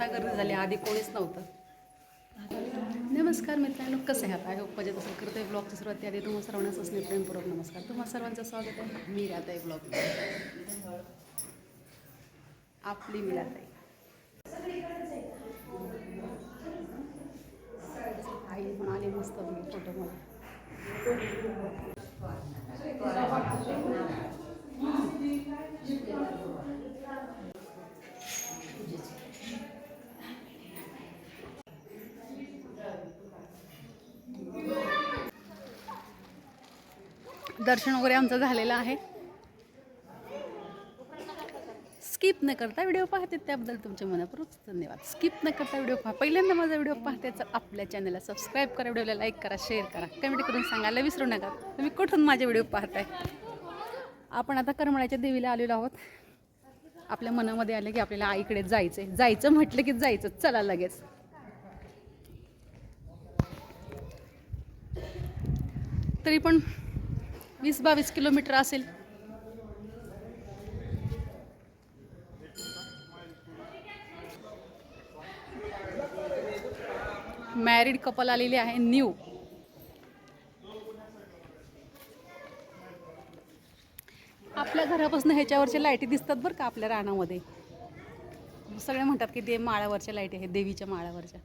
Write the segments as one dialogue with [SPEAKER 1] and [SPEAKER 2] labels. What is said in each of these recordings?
[SPEAKER 1] आता गर्दी झाली, आधी कोणीच नव्हतं. नमस्कार मित्रांनो, कसे आहात? आय होप मजेत असेल. करते ब्लॉगची सुरुवात त्याआधी तुम्हाला सर्वांना असणे प्रेमपूर्वक नमस्कार. तुम्हाला सर्वांचं स्वागत आहे. मी राहते ब्लॉग आपली मिळाताई. आई पण आली मस्त फोटो मला. दर्शन वगैरे आमचं झालेलं आहे. स्किप न करता व्हिडिओ पाहते त्याबद्दल तुमचे मनपूर्वक धन्यवाद. स्किप न करता व्हिडिओ पहा. पहिल्यांदा माझा व्हिडिओ पाहते तर आपल्या चॅनलला सबस्क्राईब करा, व्हिडिओला लाईक करा, शेअर करा, कमेंट करून सांगायला विसरू नका तुम्ही कुठून माझे व्हिडिओ पाहताय. आपण आता करमाळ्याच्या देवीला आलेलो आहोत. आपल्या मनामध्ये आले की आपल्याला आईकडे जायचं म्हटलं की जायचं, चला लगेच. तरी पण 20-22 किलोमीटर असेल. मॅरिड कपल आलेले आहे न्यू. आपल्या घरापासून ह्याच्यावरच्या लाईटी दिसतात बरं का आपल्या रानामध्ये. सगळे म्हणतात की ते माळावरच्या लाईटी आहेत, देवीच्या माळावरच्या.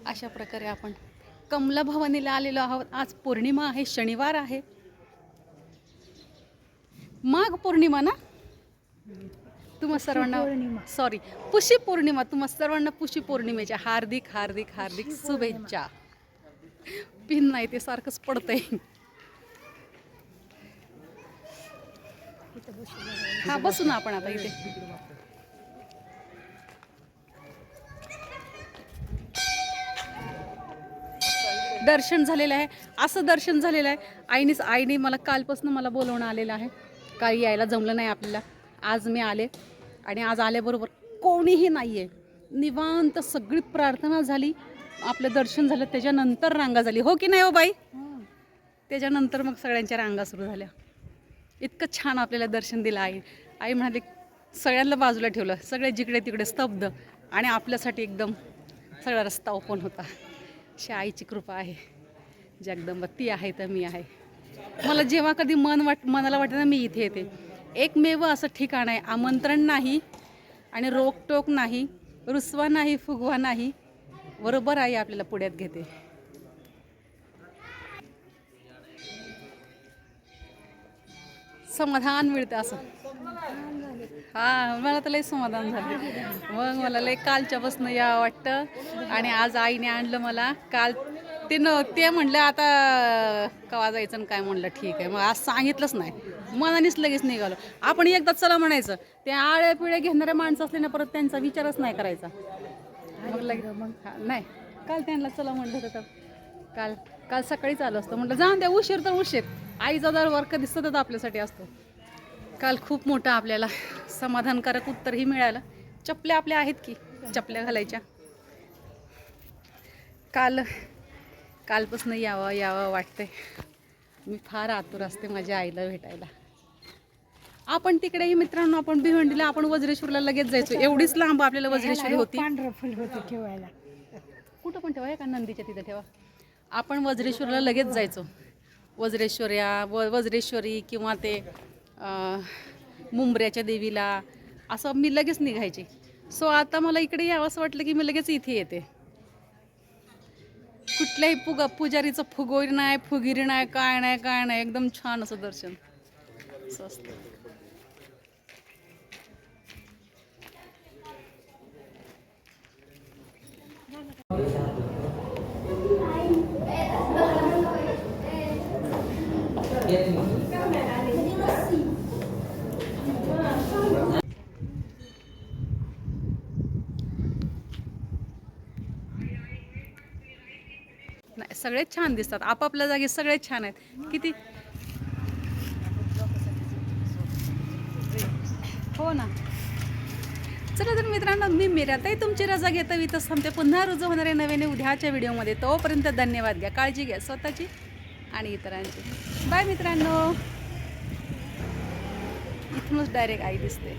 [SPEAKER 1] अशा प्रकारे आपण कमला भवानीला आलेलो आहोत. आज पौर्णिमा आहे, शनिवार आहे, माघ पौर्णिमा ना. तुम्हा सर्वांना सॉरी पुशी पौर्णिमा. तुम्हा सर्वांना पुशी पौर्णिमेच्या हार्दिक हार्दिक हार्दिक शुभेच्छा. पिन नाही ते सारखंच पडतंय. हा बसू ना आपण आता इथे. दर्शन झालेलं आहे. असं दर्शन झालेलं आहे. आईने मला कालपासून मला बोलवणं आलेलं आहे. काही यायला जमलं नाही आपल्याला. आज मी आले आणि आज आल्याबरोबर कोणीही नाही आहे. निवांत सगळी प्रार्थना झाली, आपलं दर्शन झालं, त्याच्यानंतर रांगा झाली. हो की नाही हो बाई? त्याच्यानंतर मग सगळ्यांच्या रांगा सुरू झाल्या. इतकं छान आपल्याला दर्शन दिलं. आई म्हणाली सगळ्यांना बाजूला ठेवलं, सगळे जिकडे तिकडे स्तब्ध, आणि आपल्यासाठी एकदम सगळा रस्ता ओपन होता. अशी आईची कृपा आहे. जगदंबा ती आहे तर मी आहे. मला जेव्हा कधी मनाला वाटतं ना, मी इथे येते. एकमेव असं ठिकाण आहे, आमंत्रण नाही आणि रोकटोक नाही, रुसवा नाही, फुगवा नाही, बरोबर आई आपल्याला पुढ्यात घेते. समाधान मिळतं असं. हा, मला तर लय समाधान झालं. मग मला लय कालच्यापासून या वाटतं. आणि आज आईने आणलं मला. काल ते म्हणलं आता कवा जायचं आणि काय, म्हणलं ठीक आहे. मग आज सांगितलंच नाही, मनानेच लगेच निघालो. आपण एकदा चला म्हणायचं, ते आळ्या पिळ्या घेणारे माणसं असले ना, परत त्यांचा विचारच नाही करायचा. मग नाही, काल त्यांना चला म्हणलं होतं तर काल सकाळीच आलं असतं. म्हटलं जाऊन द्या, उशीर तर उशीर, आईचा दरबार कधी सतत आपल्यासाठी असतो. काल खूप मोठं आपल्याला समाधानकारक उत्तरही मिळालं. चपल्या आपल्या आहेत की चपल्या घालायच्या. कालपासून यावं वाटतंय. मी फार आतुर असते माझ्या आईला भेटायला. आपण तिकडेही मित्रांनो, आपण भिवंडीला, आपण वज्रेश्वरला लगेच जायचो. एवढीच लांब आपल्याला वज्रेश्वरी होती.
[SPEAKER 2] पांढरं फुल होतं ठेवायला.
[SPEAKER 1] कुठं पण ठेवा, का नंदीच्या तिथं ठेवा. आपण वज्रेश्वरला लगेच जायचो. वज्रेश्वरी किंवा ते मुंबऱ्याच्या देवीला, असं मी लगेच निघायचे. सो आता मला इकडे यावं असं वाटलं की मी लगेच इथे येते. कुठल्याही पुजारीचं फुगोरी नाही, फुगिरी नाही, काय नाही, एकदम छान असं दर्शन असतं. नाही, सगळेच छान दिसतात आपापल्या जागी, सगळेच छान आहेत. किती हो ना. चला तर मित्रांनो, मी मीराताई तुमची रजा घेतो. इथंच थांबते. पुन्हा रुजू होणारे नव्याने उद्याच्या व्हिडिओमध्ये. तोपर्यंत धन्यवाद. घ्या काळजी, घ्या स्वतःची आणि इतरांची. बाय मित्रांनो. इथूनच डायरेक्ट आई दिसते.